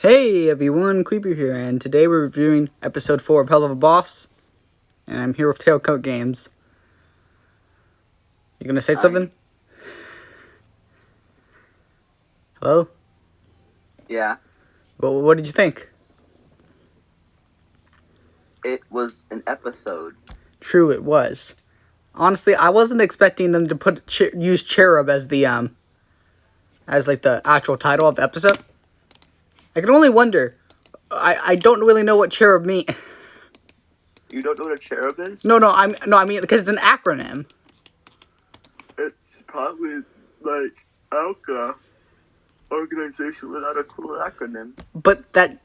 Hey everyone, Creeper here, and today we're reviewing episode 4 of Helluva Boss, and I'm here with Tailcoat Games. You gonna say something? Hello? Yeah. Well, what did you think? It was an episode. True, it was. Honestly, I wasn't expecting them to use C.H.E.R.U.B as the as like the actual title of the episode. I can only wonder. I don't really know what C.H.E.R.U.B means. You don't know what a cherub is? No, I mean because it's an acronym. It's probably like Alka organization without a cool acronym. But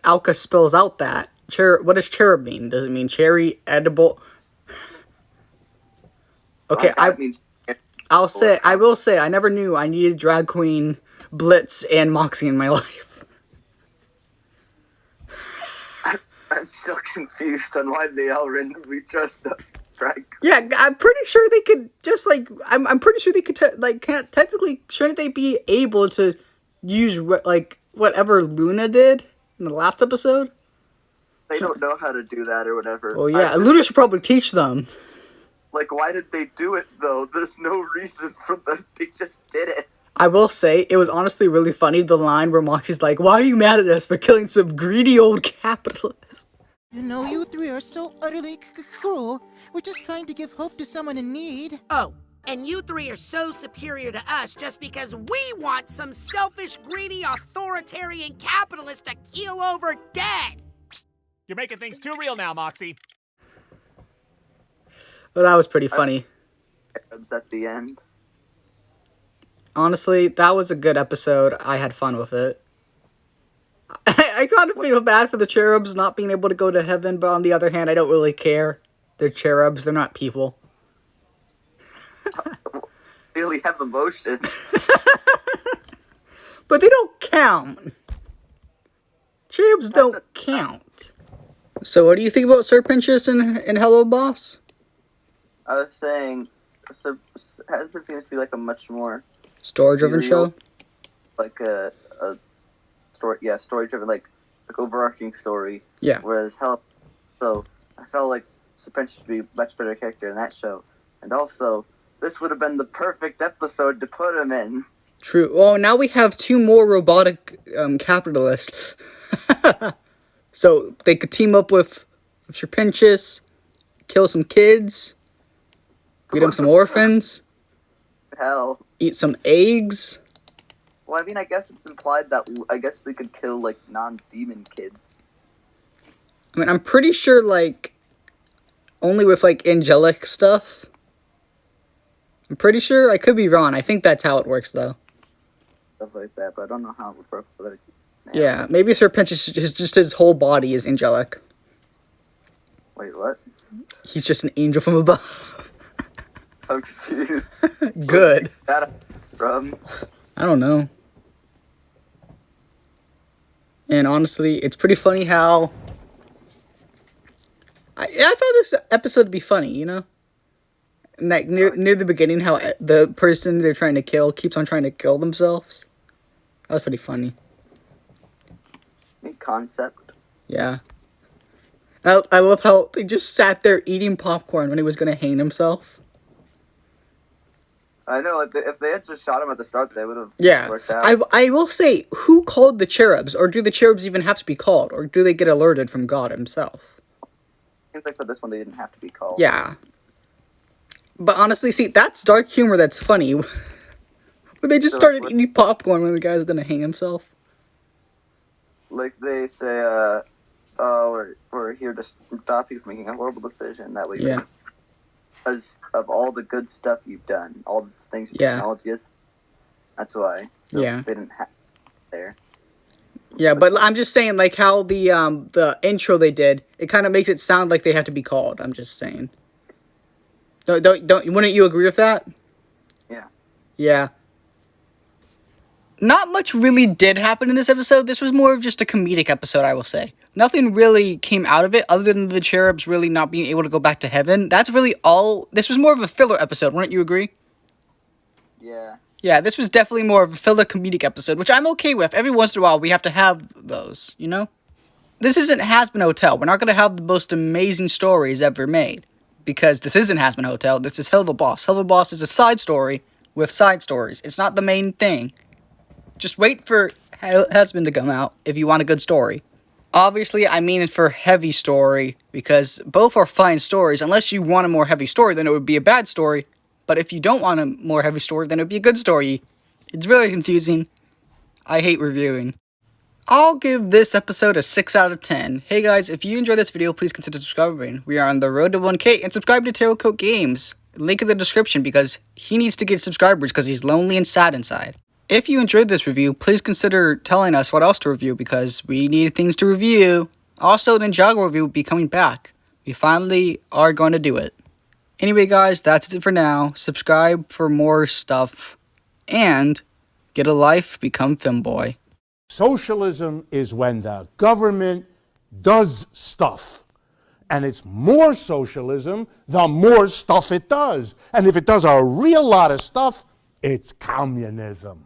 Alka spells out that. What does C.H.E.R.U.B mean? Does it mean cherry, edible? Okay, I will say, I never knew I needed Drag Queen, Blitz, and Moxie in my life. I'm still confused on why they all randomly dressed up drag. Yeah, I'm pretty sure they could just like, I'm pretty sure they could, can't technically, shouldn't they be able to use, like, whatever Luna did in the last episode? They don't know how to do that or whatever. Well, yeah, Luna should probably teach them. Like, why did they do it, though? There's no reason for them. They just did it. I will say, it was honestly really funny, the line where Moxie's like, why are you mad at us for killing some greedy old capitalists? You know, you three are so utterly cruel. We're just trying to give hope to someone in need. Oh, and you three are so superior to us just because we want some selfish, greedy, authoritarian capitalist to keel over dead! You're making things too real now, Moxie. Well, that was pretty funny. It's at the end. Honestly, that was a good episode. I had fun with it. I kind of feel bad for the cherubs not being able to go to heaven, but on the other hand, I don't really care. They're cherubs, they're not people. They really have emotions. But they don't count. Cherubs don't count. So what do you think about Serpentious and Hello Boss? I was saying, it seems to be like a much more Story-driven show? Like a story-driven, like overarching story. Yeah. Whereas so I felt like Serpentious would be a much better character in that show. And also, this would have been the perfect episode to put him in. True. Well, now we have 2 more robotic capitalists. So they could team up with Serpentious, kill some kids, feed them some orphans, Hell. eat some eggs. Well, I mean, I guess it's implied that we could kill like non-demon kids. I mean, I'm pretty sure like only with like angelic stuff. I'm pretty sure. I could be wrong. I think that's how it works though. Stuff like that, but I don't know how it would work for that. Yeah, maybe Serpentious is just his whole body is angelic. Wait, what? He's just an angel from above. I'm confused. Good. From? I don't know. And honestly, it's pretty funny how I found this episode to be funny, you know? Like near the beginning, how the person they're trying to kill keeps on trying to kill themselves. That was pretty funny. Concept. Yeah. I love how they just sat there eating popcorn when he was going to hang himself. I know, if they had just shot him at the start, they would have worked out. I will say, who called the cherubs? Or do the cherubs even have to be called? Or do they get alerted from God himself? Seems like for this one, they didn't have to be called. Yeah. But honestly, see, that's dark humor that's funny. When they just started eating popcorn when the guy was going to hang himself. Like they say, we're here to stop you from making a horrible decision. That way, because of all the good stuff you've done, all the things technology is. That's why. So they didn't have there. Yeah, but I'm just saying, like how the intro they did, it kind of makes it sound like they have to be called. I'm just saying. Wouldn't you agree with that? Yeah. Yeah. Not much really did happen in this episode. This was more of just a comedic episode, I will say. Nothing really came out of it other than the cherubs really not being able to go back to heaven. That's really all. This was more of a filler episode, wouldn't you agree? Yeah. Yeah, this was definitely more of a filler comedic episode, which I'm okay with. Every once in a while, we have to have those, you know? This isn't Hazbin Hotel. We're not going to have the most amazing stories ever made. Because this isn't Hazbin Hotel. This is Helluva Boss. Helluva Boss is a side story with side stories. It's not the main thing. Just wait for Hazbin to come out if you want a good story. Obviously, I mean it for heavy story, because both are fine stories. Unless you want a more heavy story, then it would be a bad story. But if you don't want a more heavy story, then it would be a good story. It's really confusing. I hate reviewing. I'll give this episode a 6 out of 10. Hey guys, if you enjoyed this video, please consider subscribing. We are on the road to 1K, and subscribe to Tailcoat Games. Link in the description, because he needs to get subscribers because he's lonely and sad inside. If you enjoyed this review, please consider telling us what else to review, because we need things to review. Also, Ninjago review will be coming back. We finally are going to do it. Anyway guys, that's it for now. Subscribe for more stuff. And get a life, become Femboy. Socialism is when the government does stuff. And it's more socialism the more stuff it does. And if it does a real lot of stuff, it's communism.